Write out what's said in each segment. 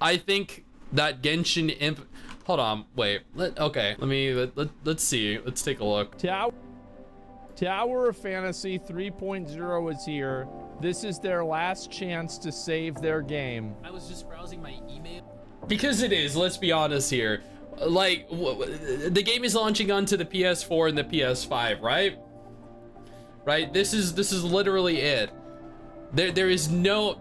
I think that Genshin Imp. Hold on, wait. Let's see. Let's take a look. Tower of Fantasy 3.0 is here. This is their last chance to save their game. I was just browsing my email. Because it is, let's be honest here. Like, the game is launching onto the PS4 and the PS5, right? Right? This is literally it. There is no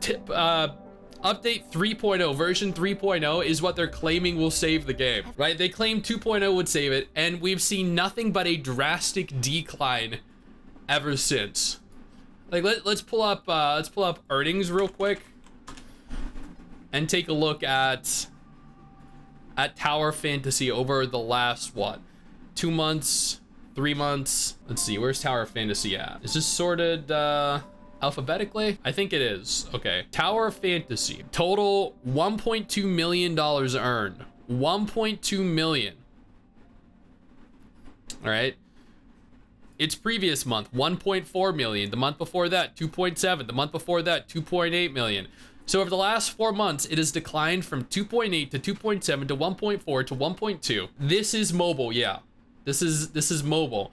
update 3.0, version 3.0 is what they're claiming will save the game, right? They claim 2.0 would save it, and we've seen nothing but a drastic decline ever since. Like, let's pull up earnings real quick and take a look at Tower Fantasy over the last, what, 2 months, 3 months? Let's see, where's Tower Fantasy at? Is this sorted alphabetically? I think it is. Okay, Tower Fantasy, total $1.2 million earned. 1.2 million. All right. Its previous month, 1.4 million. The month before that, 2.7. The month before that, 2.8 million. So over the last 4 months, it has declined from 2.8 to 2.7 to 1.4 to 1.2. This is mobile, yeah. This is mobile.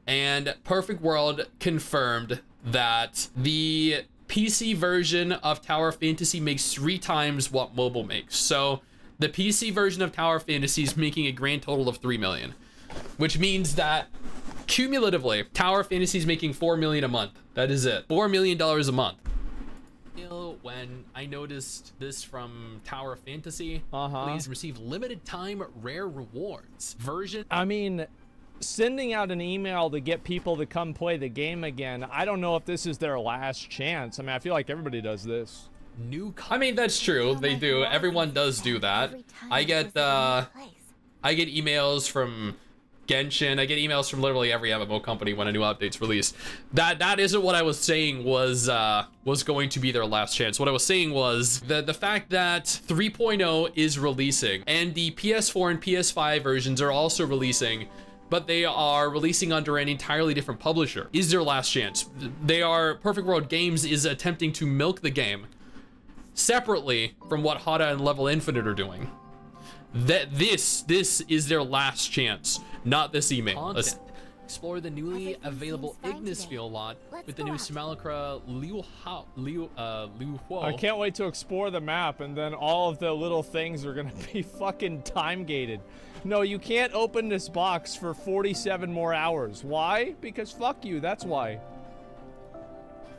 And Perfect World confirmed that the PC version of Tower Fantasy makes 3 times what mobile makes. So the PC version of Tower Fantasy is making a grand total of 3 million, which means that cumulatively, Tower Fantasy is making 4 million a month. That is it. $4 million a month. When I noticed this from Tower Fantasy, please receive limited time rare rewards. Version. I mean, sending out an email to get people to come play the game again, I don't know if this is their last chance. I mean, I feel like everybody does this. I mean, that's true. They do. Everyone does do that. I get emails from Genshin. I get emails from literally every MMO company when a new update's released. That isn't what I was saying was going to be their last chance. What I was saying was the fact that 3.0 is releasing and the PS4 and PS5 versions are also releasing, but they are releasing under an entirely different publisher, is their last chance. Perfect World Games is attempting to milk the game separately from what Hada and Level Infinite are doing. This is their last chance, not this email. Explore the newly available Ignis Field lot with the new Simulacra Liu Huo. I can't wait to explore the map, and then all of the little things are gonna be fucking time gated. No, you can't open this box for 47 more hours. Why? Because fuck you, that's why.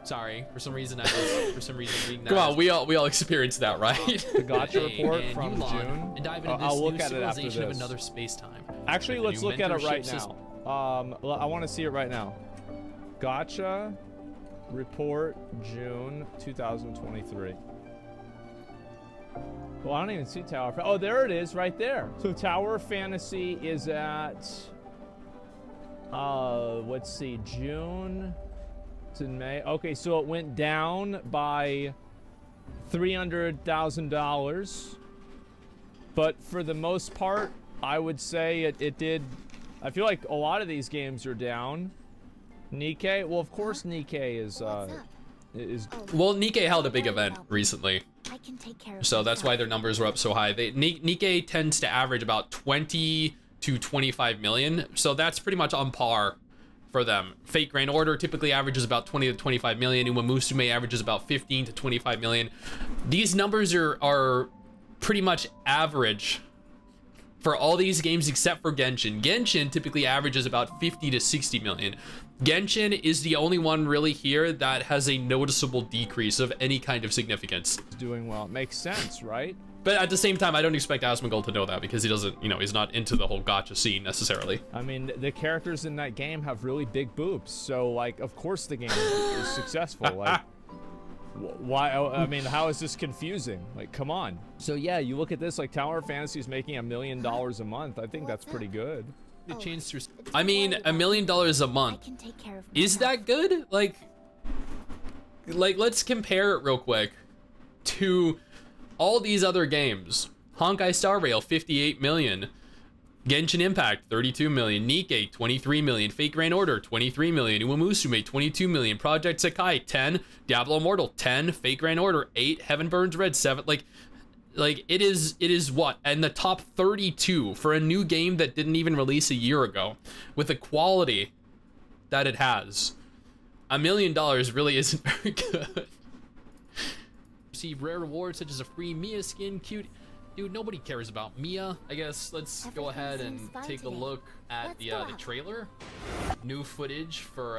Sorry, for some reason reading that. Come on, we all experienced that, right? The gotcha report from June. And dive into this I'll look new at it after civilization of this. another space-time. Actually, let's look at it right now. I want to see it right now. Gotcha report June 2023. Well, I don't even see Tower. Oh, there it is, right there. So Tower Fantasy is at, let's see, June. It's in May. Okay, so it went down by $300,000. But for the most part, I would say it did. I feel like a lot of these games are down. Nikkei, well, of course Nikkei is. Well, Nikkei held a big event recently, so that's why their numbers were up so high. Nikkei tends to average about 20 to 25 million, so that's pretty much on par for them. Fate Grand Order typically averages about 20 to 25 million. Uemusume averages about 15 to 25 million. These numbers are pretty much average for all these games except for Genshin. Genshin typically averages about 50 to 60 million. Genshin is the only one really here that has a noticeable decrease of any kind of significance. Doing well. It makes sense, right? But at the same time, I don't expect Asmongold to know that because he doesn't, he's not into the whole gacha scene necessarily. I mean, the characters in that game have really big boobs, so like, of course the game is successful. Like, why? I mean, how is this confusing? Like, come on. So yeah, you look at this, like Tower Fantasy is making $1 million a month. I think that's pretty good. I mean, $1 million a month. Is that good? Like, let's compare it real quick to all these other games. Honkai Star Rail, 58 million. Genshin Impact, 32 million. Nikkei, 23 million. Fate Grand Order, 23 million. Uemusume, 22 million. Project Sakai, 10. Diablo Immortal, 10. Fate Grand Order, 8. Heaven Burns Red, 7. Like, Like, it is what? And the top 32 for a new game that didn't even release a year ago, with the quality that it has. $1 million really isn't very good. Receive rare rewards such as a free Mia skin. Cute. Dude, nobody cares about Mia. I guess let's go ahead and take a look at the trailer. New footage for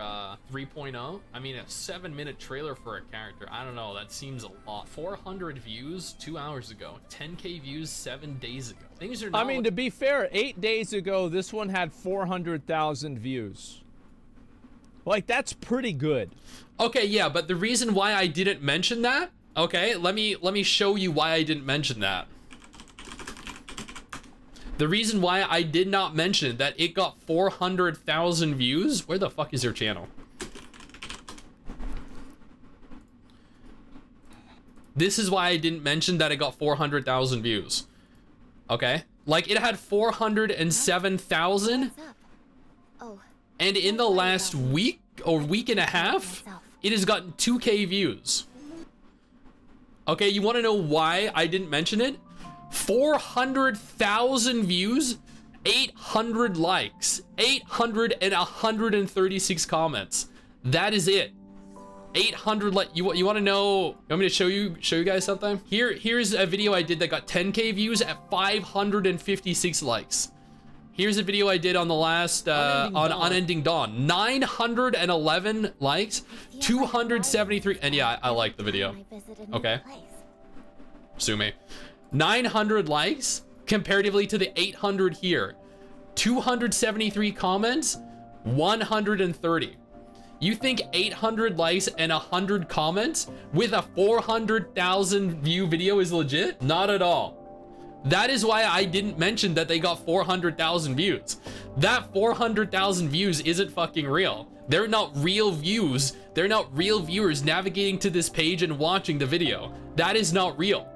3.0. I mean, a 7-minute trailer for a character. I don't know, that seems a lot. 400 views 2 hours ago. 10K views 7 days ago. Things are not... I mean, to be fair, 8 days ago, this one had 400,000 views. Like, that's pretty good. Okay, yeah, but the reason why I didn't mention that, okay, let me show you why I didn't mention that. The reason why I did not mention that it got 400,000 views. Where the fuck is your channel? This is why I didn't mention that it got 400,000 views. Okay? Like, it had 407,000. And in the last week or week and a half, it has gotten 2K views. Okay, you want to know why I didn't mention it? 400,000 views, 800 likes, 136 comments. That is it. 800 like you want to know? You want me to show you guys something? Here's a video I did that got 10K views at 556 likes. Here's a video I did on the last Unending Dawn. 911 likes, 273, and yeah, I like the video. Okay. Sue me. 900 likes comparatively to the 800 here. 273 comments, 130. You think 800 likes and 100 comments with a 400,000 view video is legit? Not at all. That is why I didn't mention that they got 400,000 views. That 400,000 views isn't fucking real. They're not real views. They're not real viewers navigating to this page and watching the video. That is not real.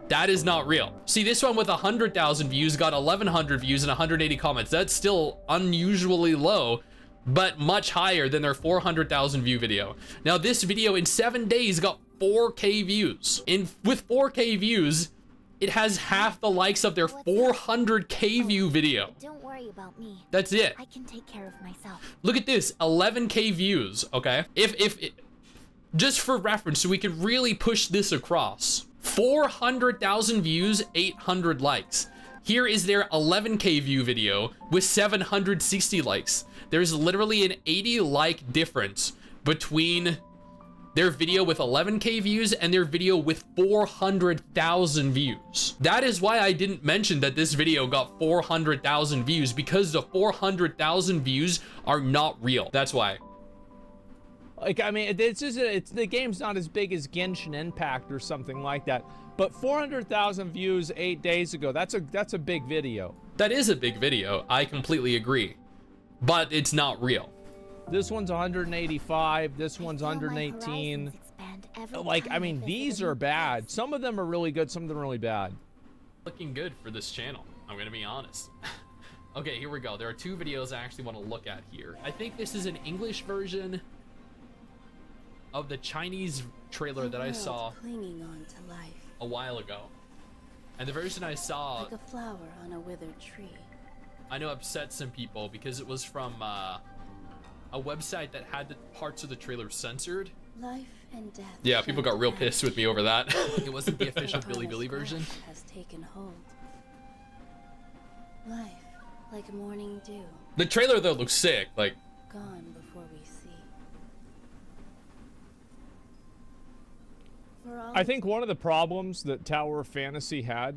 That is not real. See, this one with 100,000 views got 1,100 views and 180 comments. That's still unusually low, but much higher than their 400,000 view video. Now, this video in 7 days got 4K views. With 4K views, it has half the likes of their 400K view video. Don't worry about me. That's it. I can take care of myself. Look at this, 11K views, okay? Just for reference, so we can really push this across. 400,000 views, 800 likes. Here is their 11K view video with 760 likes. There's literally an 80 like difference between their video with 11K views and their video with 400,000 views. That is why I didn't mention that this video got 400,000 views, because the 400,000 views are not real. That's why. Like, I mean, the game's not as big as Genshin Impact or something like that. But 400,000 views 8 days ago, that's a big video. That is a big video. I completely agree. But it's not real. This one's 185. This one's 118. Like, I mean, these are bad. Some of them are really good. Some of them are really bad. Looking good for this channel. I'm going to be honest. Okay, here we go. There are two videos I actually want to look at here. I think this is an English version of the Chinese trailer that I saw clinging on to life, a while ago. And the version I saw, like a flower on a withered tree, I know upset some people because it was from a website that had the parts of the trailer censored. Life and death. Yeah, people got real pissed with me over that. It wasn't the official Bilibili version. Has taken hold. Life, like morning dew. The trailer though looks sick. Like, gone before we see. I think one of the problems that Tower of Fantasy had,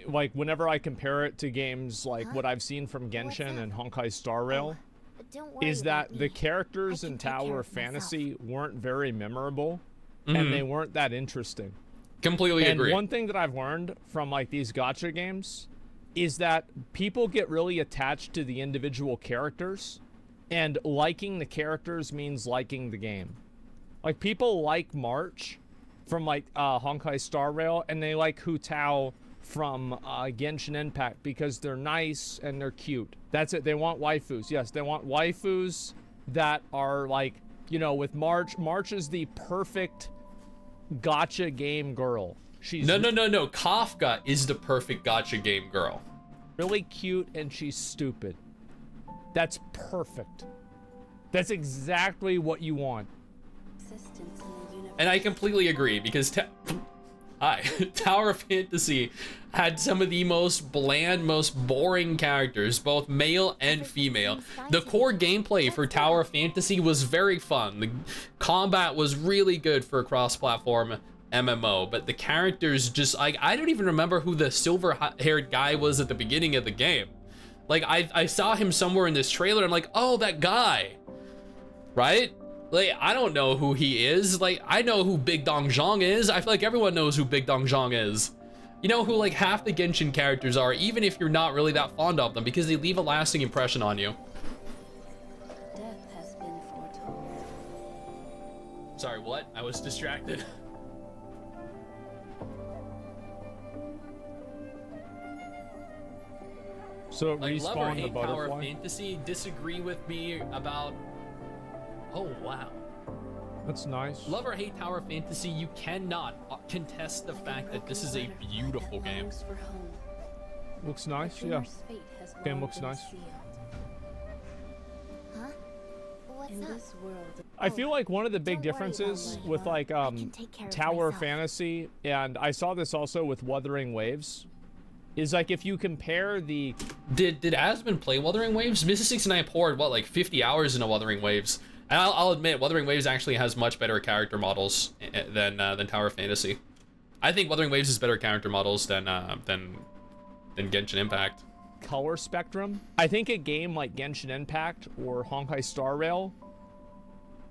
like whenever I compare it to games like what I've seen from Genshin and Honkai Star Rail, is that the characters in Tower of Fantasy weren't very memorable and they weren't that interesting. Completely agree. And one thing that I've learned from like these gacha games is that people get really attached to the individual characters, and liking the characters means liking the game. Like, people like March from like Honkai Star Rail, and they like Hu Tao from Genshin Impact because they're nice and they're cute. That's it. They want waifus. Yes, they want waifus that are like, you know, with March. March is the perfect gacha game girl. She's No. Kafka is the perfect gacha game girl. really cute and she's stupid. That's perfect. That's exactly what you want. Existence in the universe. And I completely agree because Tower of Fantasy had some of the most bland, most boring characters, both male and female. The core gameplay for Tower of Fantasy was very fun. The combat was really good for a cross-platform MMO, but the characters just, like, I don't even remember who the silver-haired guy was at the beginning of the game. Like, I saw him somewhere in this trailer, I'm like, oh, that guy, right? Like, I don't know who he is. Like, I know who Big Dong Zhang is. I feel like everyone knows who Big Dong Zhang is. You know who, like, half the Genshin characters are, even if you're not really that fond of them, because they leave a lasting impression on you. Death has been foretold. Sorry, what? I was distracted. So Like, love or respawn the hate Tower of butterfly. Fantasy, disagree with me about... Oh, wow. That's nice. Love or hate Tower of Fantasy, you cannot contest the fact that this is a beautiful game. For home. Looks nice, yeah. Dreamer's fate has Game long looks been nice. sealed. Huh? What's In up? this world, I feel like one of the big Don't worry about differences me. with like I can take care of Tower myself. Fantasy, and I saw this also with Wuthering Waves, is like if you compare the Did Asmund play Wuthering Waves? Mrs. 69 poured, what, like 50 hours into Wuthering Waves? And I'll admit, Wuthering Waves actually has much better character models than Tower of Fantasy. I think Wuthering Waves has better character models than Genshin Impact. color spectrum, I think a game like Genshin Impact or Honkai Star Rail,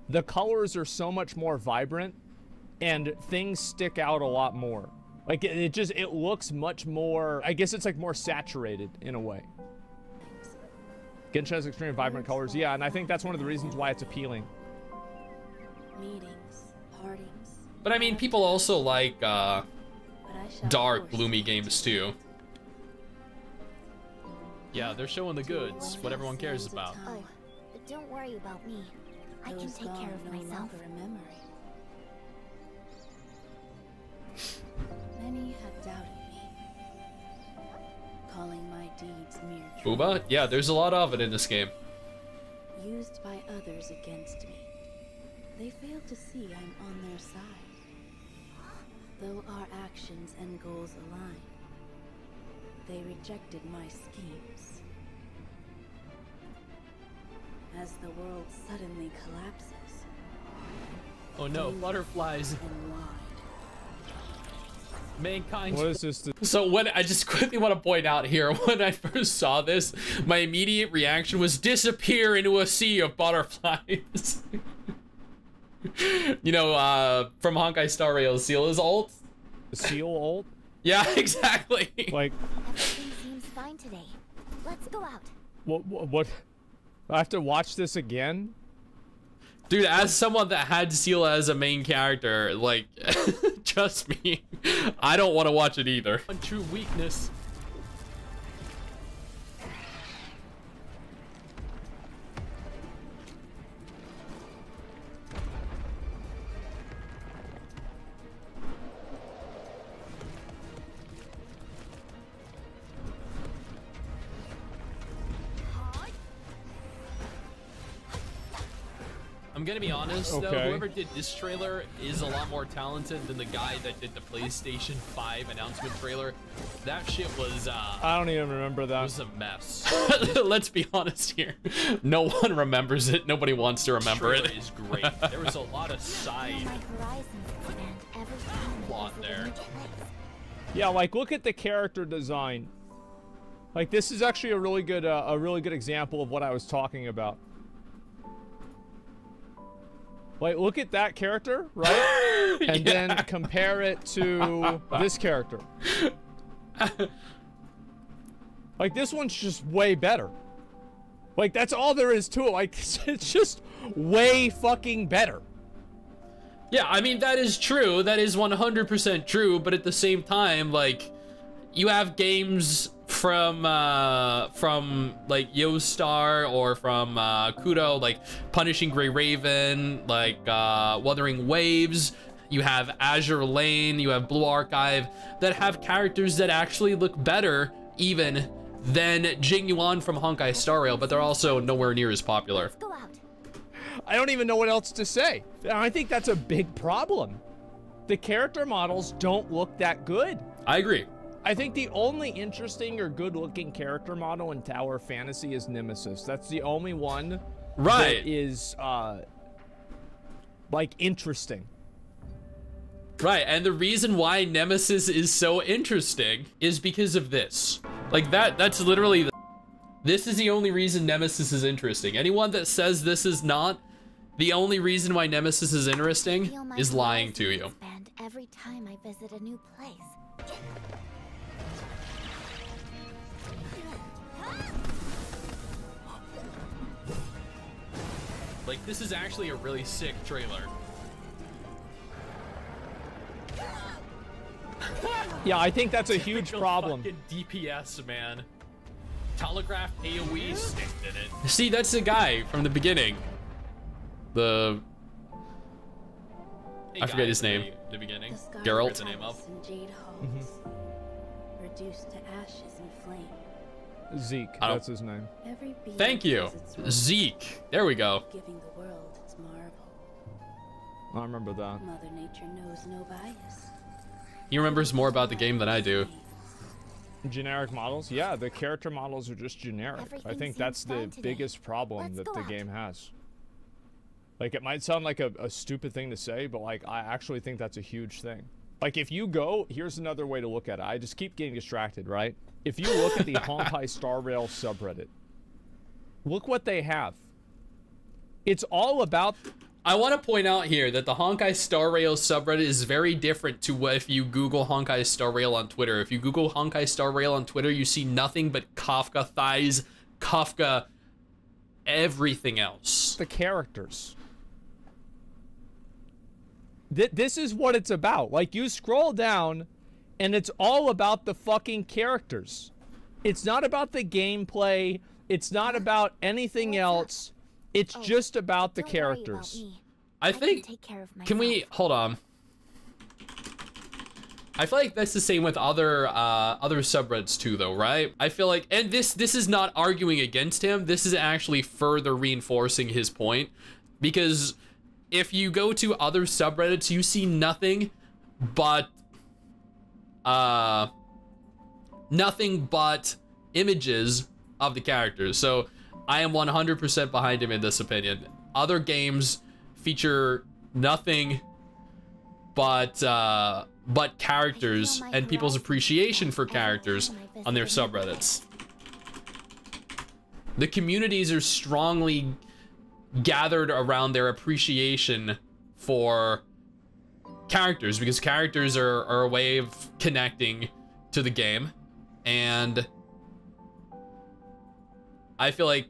the colors are so much more vibrant and things stick out a lot more. Like it looks much more, I guess it's like more saturated in a way. Genshin has extremely vibrant colors, yeah, and I think that's one of the reasons why it's appealing. meetings, partings. But I mean, people also like But I shall dark, force gloomy you to games see too. it. Yeah, they're showing the goods, what everyone cares about. Oh, but don't worry about me. I can Those take care gone of no myself. longer a memory. Many have doubted me, calling my deeds mere dreams, Booba? Yeah, there's a lot of it in this game. used by others against me. They fail to see I'm on their side. Though our actions and goals align, they rejected my schemes. As the world suddenly collapses, Oh no, butterflies. and wide. Mankind. What is this? So what I just quickly want to point out here, when I first saw this, my immediate reaction was disappear into a sea of butterflies. You know, from Honkai Star Rail, Seal is ult. The seal ult? Yeah, exactly. Like, Everything seems fine today. Let's go out. what? I have to watch this again? Dude, as someone that had Seal as a main character, like, trust me, I don't want to watch it either. True weakness. I'm gonna be honest though, Okay. whoever did this trailer is a lot more talented than the guy that did the PlayStation 5 announcement trailer. That shit was I don't even remember that. a mess. Let's be honest here. No one remembers it. Nobody wants to remember it. Is great. There was a lot of side My horizons expand every time plot there's a there. new place. Yeah, like look at the character design. Like this is actually a really good example of what I was talking about. Like look at that character, right? And Yeah. then compare it to this character. Like this one's just way better. Like that's all there is to it. Like it's just way fucking better. Yeah, I mean, that is true. That is 100% true. But at the same time, like, you have games from like Yostar or from Kudo, like Punishing Grey Raven, like Wuthering Waves. you have Azure Lane, you have Blue Archive, that have characters that actually look better even than Jing Yuan from Honkai Star Rail, but they're also nowhere near as popular. Let's go out. I don't even know what else to say. And I think that's a big problem. The character models don't look that good. I agree. I think the only interesting or good-looking character model in Tower Fantasy is Nemesis. That's the only one Right. that is, like, interesting. Right, and the reason why Nemesis is so interesting is because of this. Like, that's literally this is the only reason Nemesis is interesting. Anyone that says this is not the only reason why Nemesis is interesting Feel my is lying to horizons you. expand every time I visit a new place. Like, this is actually a really sick trailer. Yeah, I think that's a huge Typical problem. Fucking DPS, man. Telegraph AoE stick did it. See, that's the guy from the beginning. I forget his name. The beginning. The Geralt. Scarlet The name of. Palace and Jade Halls, reduced to ashes and flame. Zeke, I don't- that's his name. Every being Thank you, has its role, Zeke. There we go. giving the world its marvel. I remember that. Mother Nature knows no bias. He remembers more about the game than I do. Generic models? Yeah, the character models are just generic. I Everything think seems that's the fine today. biggest problem Let's that go the out. game has. Like, it might sound like a stupid thing to say, but, like, I actually think that's a huge thing. Like, if you go, here's another way to look at it. I just keep getting distracted, right? If you look at the Honkai Star Rail subreddit, look what they have. It's all about... I want to point out here that the Honkai Star Rail subreddit is very different to what if you Google Honkai Star Rail on Twitter. If you Google Honkai Star Rail on Twitter, you see nothing but Kafka thighs, Kafka, everything else. the characters. This is what it's about. Like, you scroll down, and it's all about the fucking characters. It's not about the gameplay. It's not about anything else. It's Oh, just about the Don't worry about characters. me. I can think, take care of can we, myself. hold on. I feel like that's the same with other subreddits too, though, right? I feel like, and this is not arguing against him. This is actually further reinforcing his point, because if you go to other subreddits, you see nothing but images of the characters. So I am 100% behind him in this opinion. Other games feature nothing but characters and people's appreciation for characters on their subreddits. The communities are strongly gathered around their appreciation for characters, because characters are a way of connecting to the game. And I feel like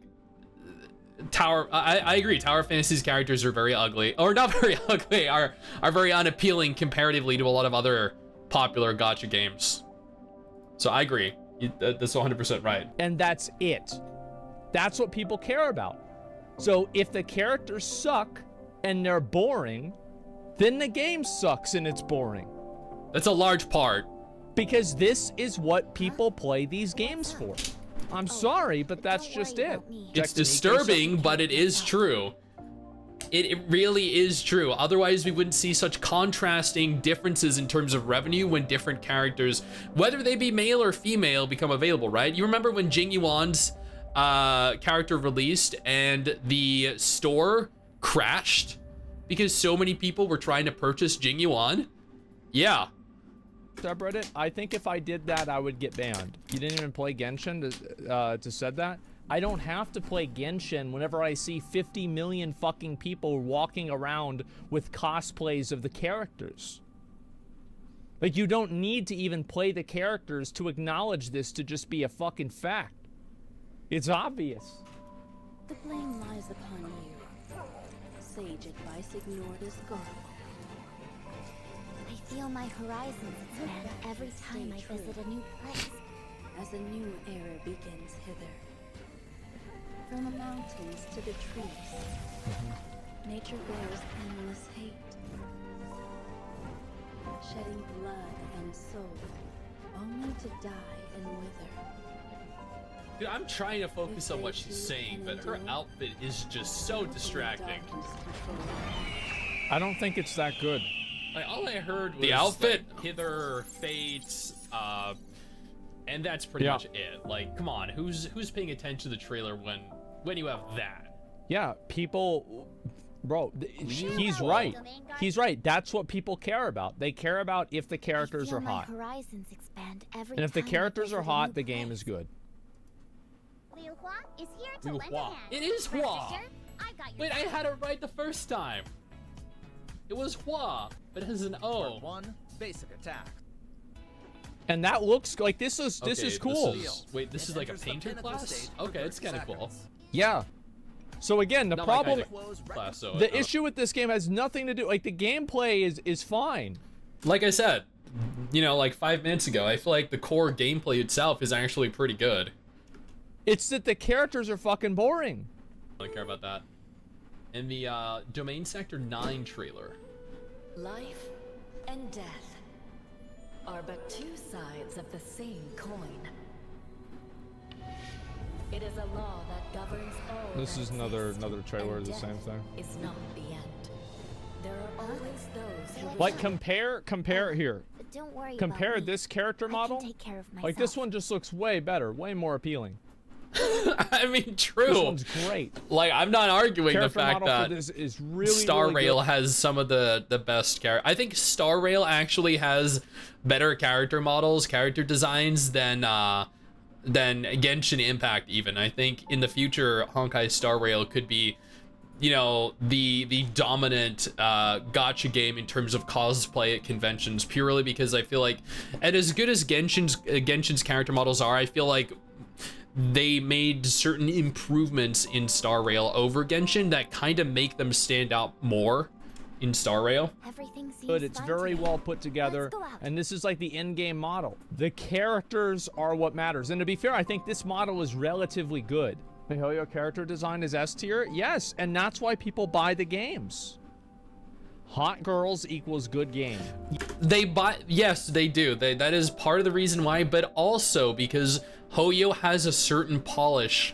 I agree, Tower Fantasy's characters are very ugly, or not very ugly, are very unappealing comparatively to a lot of other popular gacha games. So I agree, that's 100% right. And that's it. That's what people care about. So if the characters suck and they're boring, then the game sucks and it's boring. That's a large part. Because this is what people play these games for. I'm sorry, but that's don't just worry it. about me. It's Check the disturbing, but it is true. It really is true. Otherwise, we wouldn't see such contrasting differences in terms of revenue when different characters, whether they be male or female, become available, right? You remember when Jing Yuan's character released and the store crashed because so many people were trying to purchase Jing Yuan? Yeah. Subreddit, I think if I did that, I would get banned. You didn't even play Genshin to said that? I don't have to play Genshin whenever I see 50 million fucking people walking around with cosplays of the characters. Like, you don't need to even play the characters to acknowledge this to just be a fucking fact. It's obvious. The blame lies upon you. Sage advice ignored is gone. I feel my horizons expand every time I visit a new place. As a new era begins hither. From the mountains to the trees, nature bears endless hate. shedding blood and soul, only to die and wither. Dude, I'm trying to focus on what she's saying, but her outfit is just so distracting. I don't think it's that good. Like, all I heard was The outfit? like, Hither, Fates, and that's pretty much it. Like, come on, who's paying attention to the trailer when you have that? Yeah, people, bro, he's right. He's right. That's what people care about. They care about if the characters are hot. Horizons expand every And if the time I characters visit are a hot, new the game place. is good. Liu Hua is here to Liu lend a Hua. hand. It is Hua. Sister, I got your Wait, I back. had it right the first time. It was Hua, but it has an O. One basic attack. And that looks like this is Okay, cool. Wait, this is like a painter class? Okay, it's kind of cool. Yeah. So again, the Not my problem, kind of class, so the issue with this game has nothing to do, like the gameplay is fine. like I said, you know, like 5 minutes ago, I feel like the core gameplay itself is actually pretty good. It's that the characters are fucking boring. I don't care about that. And the Domain Sector 9 trailer. Life and death are but two sides of the same coin. It is a law that governs all. This that is another exist, trailer and of the same death thing. Is not the end. There are always those who Like return. compare here. Don't worry Compare about me. this character I can model. take care of Like this myself. one just looks way better, way more appealing. I mean, true. This one's great. Like, I'm not arguing Character the fact model for that this is really Star really Rail good. has some of the best character. I think Star Rail actually has better character models, character designs than Genshin Impact even. I think in the future Honkai Star Rail could be, you know, the dominant gacha game in terms of cosplay at conventions, purely because I feel like, and as good as Genshin's character models are, I feel like they made certain improvements in Star Rail over Genshin that kind of make them stand out more in Star Rail. Everything seems But it's fine very today. well put together, Let's go out. and this is like the in-game model. The characters are what matters, and to be fair, I think this model is relatively good. MiHoYo character design is S tier, yes, and that's why people buy the games. Hot girls equals good game. They buy, yes, they do. That is part of the reason why, but also because Hoyo has a certain polish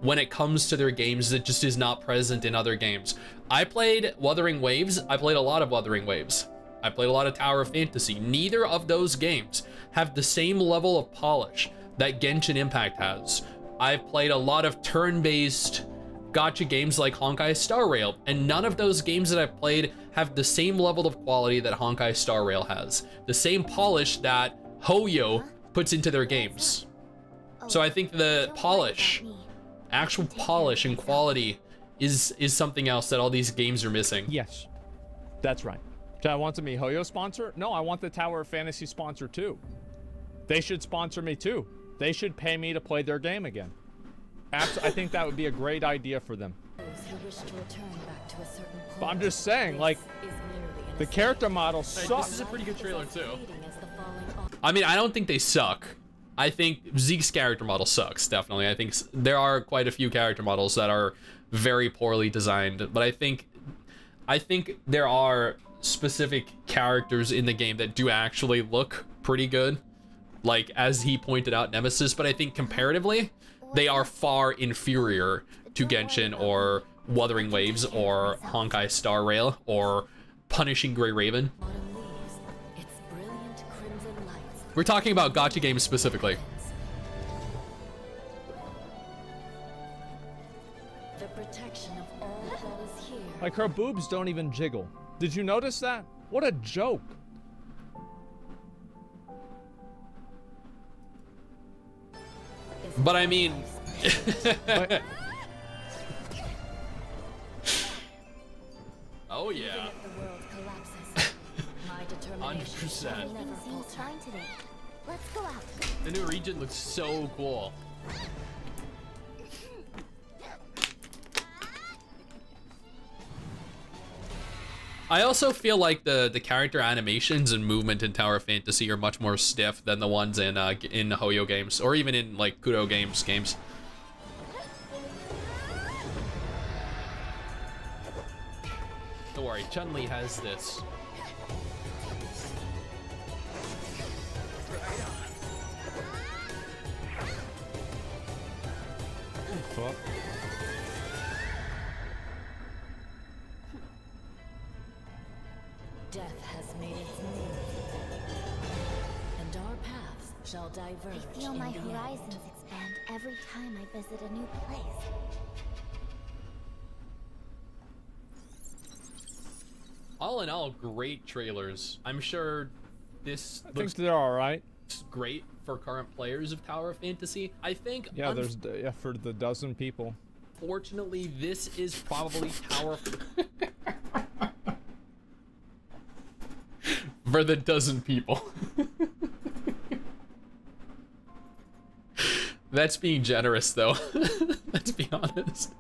when it comes to their games that just is not present in other games. I played Wuthering Waves. I played a lot of Wuthering Waves. I played a lot of Tower of Fantasy. Neither of those games have the same level of polish that Genshin Impact has. I've played a lot of turn-based gacha games like Honkai Star Rail, and none of those games that I've played have the same level of quality that Honkai Star Rail has. The same polish that Hoyo puts into their games. So I think the Don't worry polish, about me. actual polish and quality is something else that all these games are missing. Yes, that's right. Do I want the MiHoYo sponsor? No, I want the Tower of Fantasy sponsor too. They should sponsor me too. They should pay me to play their game again. I think that would be a great idea for them. Those who wish to return back to a certain point. But I'm just saying, like, This is merely an the assault. character model This sucks. is a pretty good trailer too. Fading as the falling off. I mean, I don't think they suck. I think Zeke's character model sucks, definitely. I think there are quite a few character models that are very poorly designed, but I think there are specific characters in the game that do actually look pretty good. Like, as he pointed out, Nemesis, but I think comparatively, they are far inferior to Genshin or Wuthering Waves or Honkai Star Rail or Punishing Grey Raven. Autumn leaves, its brilliant crimson lights. We're talking about gacha games specifically. The protection of all that is here. Like, her boobs don't even jiggle. Did you notice that? What a joke. But I mean, Like, oh yeah, The world collapses. My determination 100%. will never Everything seems falter. fine today. Let's go out. The new region looks so cool. I also feel like the character animations and movement in Tower of Fantasy are much more stiff than the ones in Hoyo games, or even in like Kudo games. Don't worry, Chun-Li has this. fuck? Death has made its move, and our paths shall diverge. I feel my in the end. horizons expand every time I visit a new place. All in all, great trailers. I'm sure this I looks think they're all right. great for current players of Tower of Fantasy. I think, Yeah, there's yeah, for the dozen people. unfortunately, this is probably Tower for the dozen people. That's being generous, though. Let's be honest.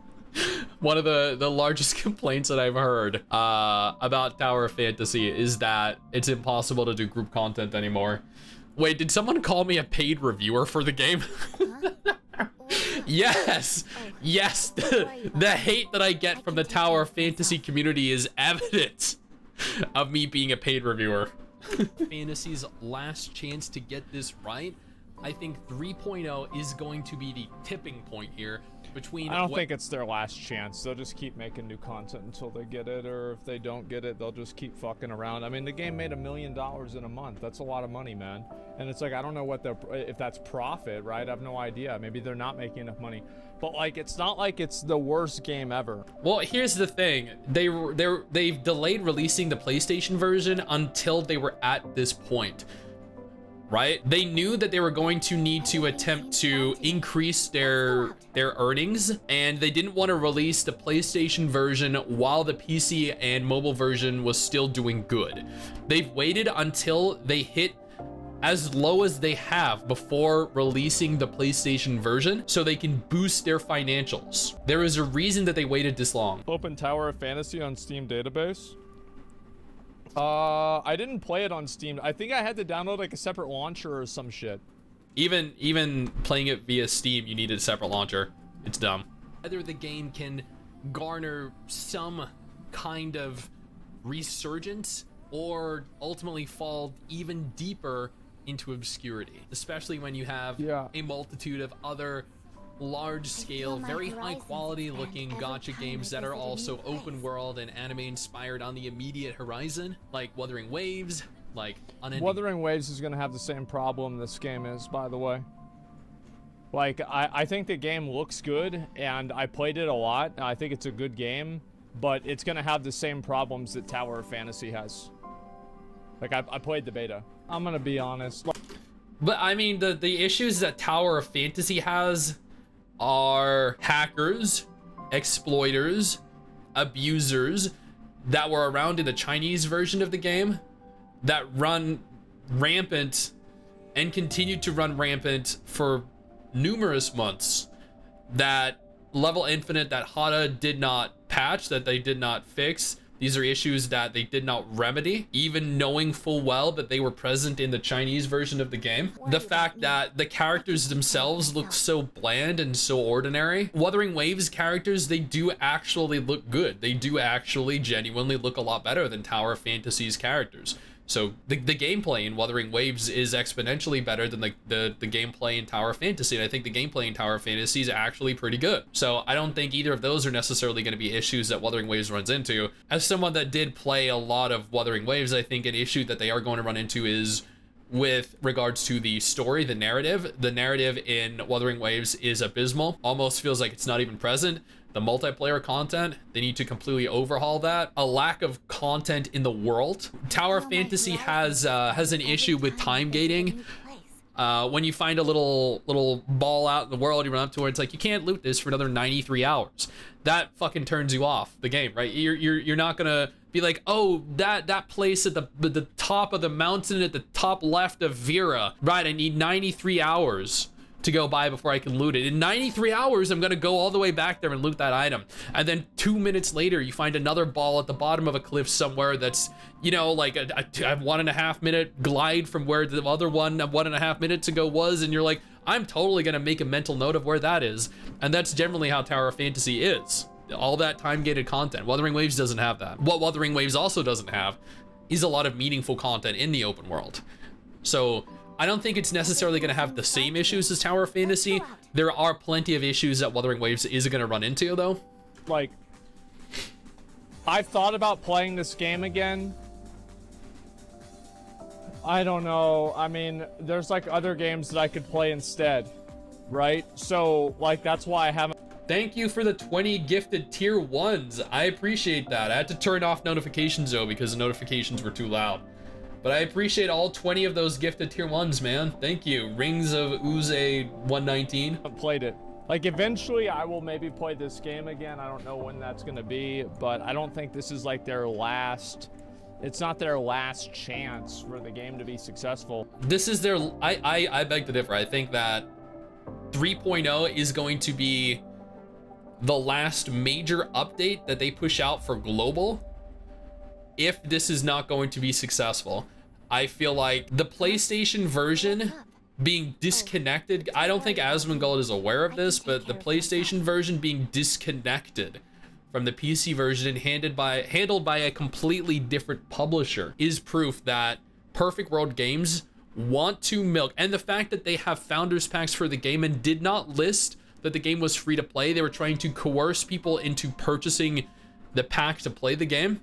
One of the largest complaints that I've heard about Tower of Fantasy is that it's impossible to do group content anymore. Wait, did someone call me a paid reviewer for the game? Yes! Yes! The hate that I get from the Tower of Fantasy community is evidence of me being a paid reviewer. Fantasy's last chance to get this right. I think 3.0 is going to be the tipping point here between. I don't think it's their last chance. They'll just keep making new content until they get it, or if they don't get it, they'll just keep fucking around. I mean, the game made $1 million in a month. That's a lot of money, man. And it's like, I don't know what if that's profit, right? I have no idea. Maybe they're not making enough money. But like, it's not like it's the worst game ever. Well, here's the thing. They've delayed releasing the PlayStation version until they were at this point. Right? They knew that they were going to need to attempt to increase their earnings, and they didn't want to release the PlayStation version while the PC and mobile version was still doing good. They've waited until they hit as low as they have before releasing the PlayStation version so they can boost their financials. There is a reason that they waited this long. Open Tower of Fantasy on Steam database. I didn't play it on Steam. I think I had to download like a separate launcher or some shit. Even playing it via Steam, you need a separate launcher. It's dumb. Whether the game can garner some kind of resurgence or ultimately fall even deeper into obscurity, especially when you have a multitude of other large-scale, very high-quality looking gacha games that are also open world and anime inspired on the immediate horizon, like Wuthering Waves, like Unending. Wuthering Waves is gonna have the same problem this game is, by the way. Like, I think the game looks good, and I played it a lot, and I think it's a good game, but it's gonna have the same problems that Tower of Fantasy has. Like, I played the beta. I'm gonna be honest. But I mean, the issues that Tower of Fantasy has are hackers, exploiters, abusers that were around in the Chinese version of the game that run rampant and continue to run rampant for numerous months, that Level Infinite, that Hada did not patch, that they did not fix. These are issues that they did not remedy, even knowing full well that they were present in the Chinese version of the game. The fact that the characters themselves look so bland and so ordinary. Wuthering Waves characters, they do actually look good. They do actually genuinely look a lot better than Tower of Fantasy's characters. So the gameplay in Wuthering Waves is exponentially better than the gameplay in Tower of Fantasy, and I think the gameplay in Tower of Fantasy is actually pretty good. So I don't think either of those are necessarily going to be issues that Wuthering Waves runs into. As someone that did play a lot of Wuthering Waves, I think an issue that they are going to run into is with regards to the story, the narrative. The narrative in Wuthering Waves is abysmal. Almost feels like it's not even present. The multiplayer content, they need to completely overhaul that. A lack of content in the world. Tower of Fantasy has an issue with time gating. When you find a little ball out in the world, you run up to it, it's like, you can't loot this for another 93 hours. That fucking turns you off the game, right? You're not gonna be like, oh, that place at the top of the mountain at the top left of Vera, right? I need 93 hours to go by before I can loot it. In 93 hours, I'm gonna go all the way back there and loot that item. And then 2 minutes later, you find another ball at the bottom of a cliff somewhere that's, you know, like a 1.5 minute glide from where the other one 1.5 minutes ago was, and you're like, I'm totally gonna make a mental note of where that is. And that's generally how Tower of Fantasy is. All that time-gated content. Wuthering Waves doesn't have that. What Wuthering Waves also doesn't have is a lot of meaningful content in the open world. So I don't think it's necessarily going to have the same issues as Tower of Fantasy. There are plenty of issues that Wuthering Waves is going to run into, though. Like, I've thought about playing this game again. I don't know. I mean, there's like other games that I could play instead, right? So, like, that's why I haven't. Thank you for the 20 gifted tier 1s. I appreciate that. I had to turn off notifications, though, because the notifications were too loud. But I appreciate all 20 of those gifted tier 1s, man. Thank you. Rings of Uze 119. I've played it. Like, eventually I will maybe play this game again. I don't know when that's gonna be, but I don't think this is like their last. It's not their last chance for the game to be successful. This is their. I beg to differ. I think that 3.0 is going to be the last major update that they push out for global. If this is not going to be successful, I feel like the PlayStation version being disconnected. I don't think Asmongold is aware of this, but the PlayStation version being disconnected from the PC version and handled by a completely different publisher is proof that Perfect World Games want to milk. And the fact that they have founders packs for the game and did not list that the game was free to play, they were trying to coerce people into purchasing the pack to play the game.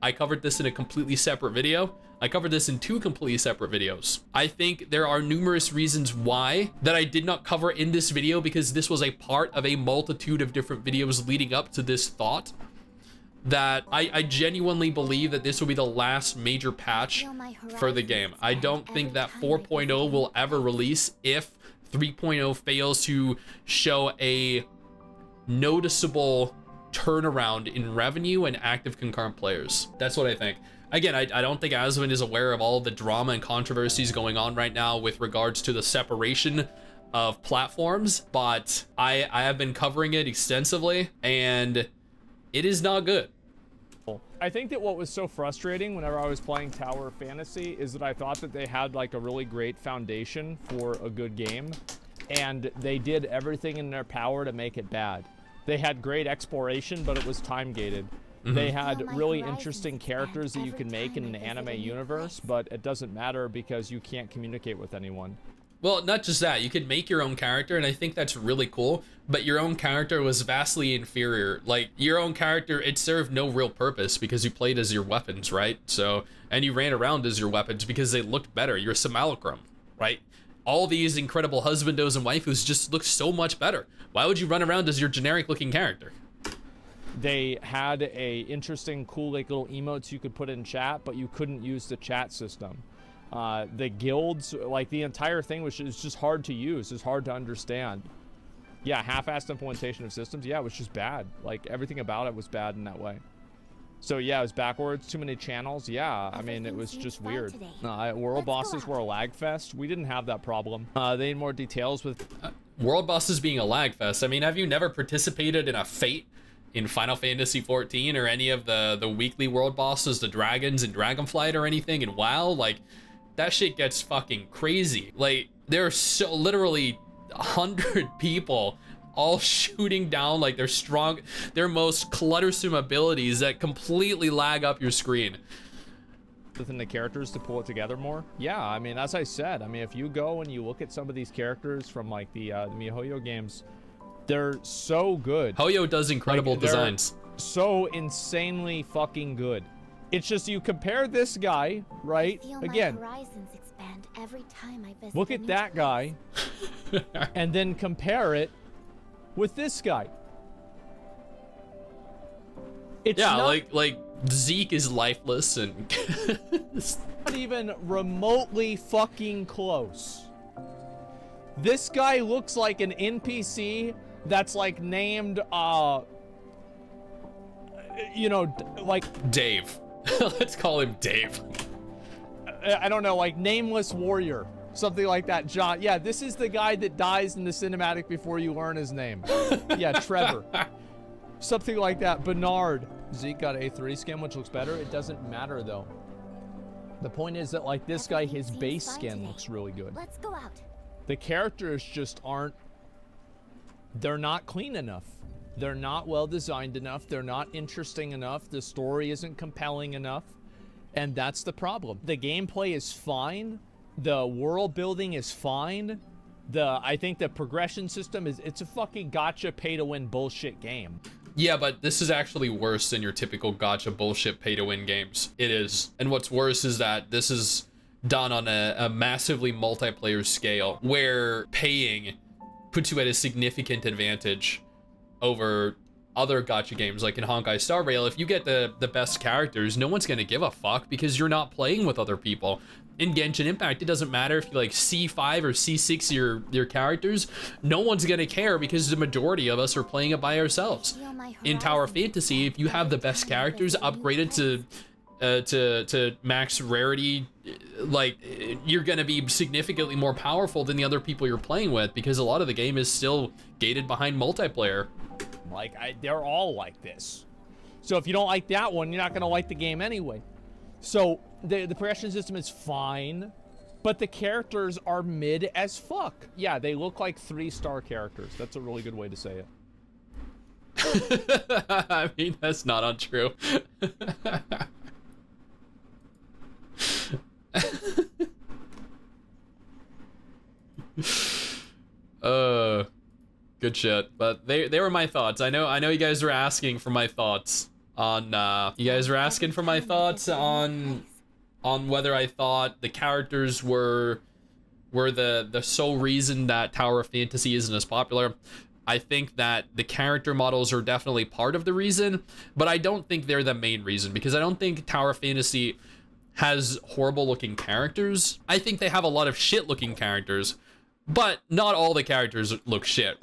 I covered this in a completely separate video. I covered this in 2 completely separate videos. I think there are numerous reasons why that I did not cover in this video, because this was a part of a multitude of different videos leading up to this thought, that I genuinely believe that this will be the last major patch for the game. I don't think that 4.0 will ever release if 3.0 fails to show a noticeable turnaround in revenue and active concurrent players. That's what I think. Again, I don't think Asmon is aware of all the drama and controversies going on right now with regards to the separation of platforms, but I have been covering it extensively, and it is not good. I think that what was so frustrating whenever I was playing Tower of Fantasy is that I thought that they had like a really great foundation for a good game, and they did everything in their power to make it bad. They had great exploration, but it was time gated. They had really interesting characters that you can make in an anime universe, but it doesn't matter because you can't communicate with anyone. Well, not just that, you can make your own character, and I think that's really cool, but your own character was vastly inferior. Like, your own character, it served no real purpose because you played as your weapons, right? So, and you ran around as your weapons because they looked better. You're simulacrum, right? All these incredible husbandos and waifus just look so much better. Why would you run around as your generic looking character? They had a interesting, cool, like little emotes you could put in chat, but you couldn't use the chat system. The guilds, like the entire thing was just hard to use. It's hard to understand. Yeah, half-assed implementation of systems. Yeah, it was just bad. Like everything about it was bad in that way. So yeah, it was backwards, too many channels. Yeah, I mean, it was just weird. World bosses were a lag fest. We didn't have that problem. They need more details with... World bosses being a lag fest. I mean, have you never participated in a Fate in Final Fantasy 14 or any of the weekly world bosses, the dragons in Dragonflight or anything in WoW? Like, that shit gets fucking crazy. Like, there are so literally 100 people all shooting down like their most cluttersome abilities that completely lag up your screen. Within the characters to pull it together more. Yeah, I mean, as I said, I mean, if you go and you look at some of these characters from like the MiHoYo games, they're so good. Hoyo does incredible designs. So insanely fucking good. It's just you compare this guy, right? Again, every time I visit look at that guy and then compare it with this guy. It's yeah, not, like Zeke is lifeless and not even remotely fucking close. This guy looks like an NPC that's like named you know, like Dave. Let's call him Dave. I don't know, like Nameless Warrior, something like that. John, yeah, this is the guy that dies in the cinematic before you learn his name. Yeah, Trevor, something like that. Bernard. Zeke got A3 skin, which looks better. It doesn't matter though. The point is that like this guy, his base skin looks really good. Let's go out. The characters just aren't, they're not clean enough. They're not well designed enough. They're not interesting enough. The story isn't compelling enough. And that's the problem. The gameplay is fine, The world building is fine. I think the progression system it's a fucking gotcha pay to win bullshit game. Yeah, but this is actually worse than your typical gotcha bullshit pay to win games. It is. And what's worse is that this is done on a massively multiplayer scale where paying puts you at a significant advantage over other gotcha games. Like in Honkai Star Rail, if you get the best characters, no one's gonna give a fuck because you're not playing with other people. In Genshin Impact, it doesn't matter if you like C5 or C6 your characters, no one's gonna care because the majority of us are playing it by ourselves. In Tower Fantasy, if you have the best characters upgraded to max rarity, like you're gonna be significantly more powerful than the other people you're playing with because a lot of the game is still gated behind multiplayer. Like they're all like this. So if you don't like that one, you're not gonna like the game anyway. So the progression system is fine, but the characters are mid as fuck. Yeah, they look like 3-star characters. That's a really good way to say it. I mean, that's not untrue. Good shit. But they were my thoughts. I know you guys were asking for my thoughts on you guys were asking for my thoughts on whether I thought the characters were the sole reason that Tower of Fantasy isn't as popular. I think that the character models are definitely part of the reason, but I don't think they're the main reason because I don't think Tower of Fantasy has horrible looking characters. I think they have a lot of shit looking characters, but not all the characters look shit.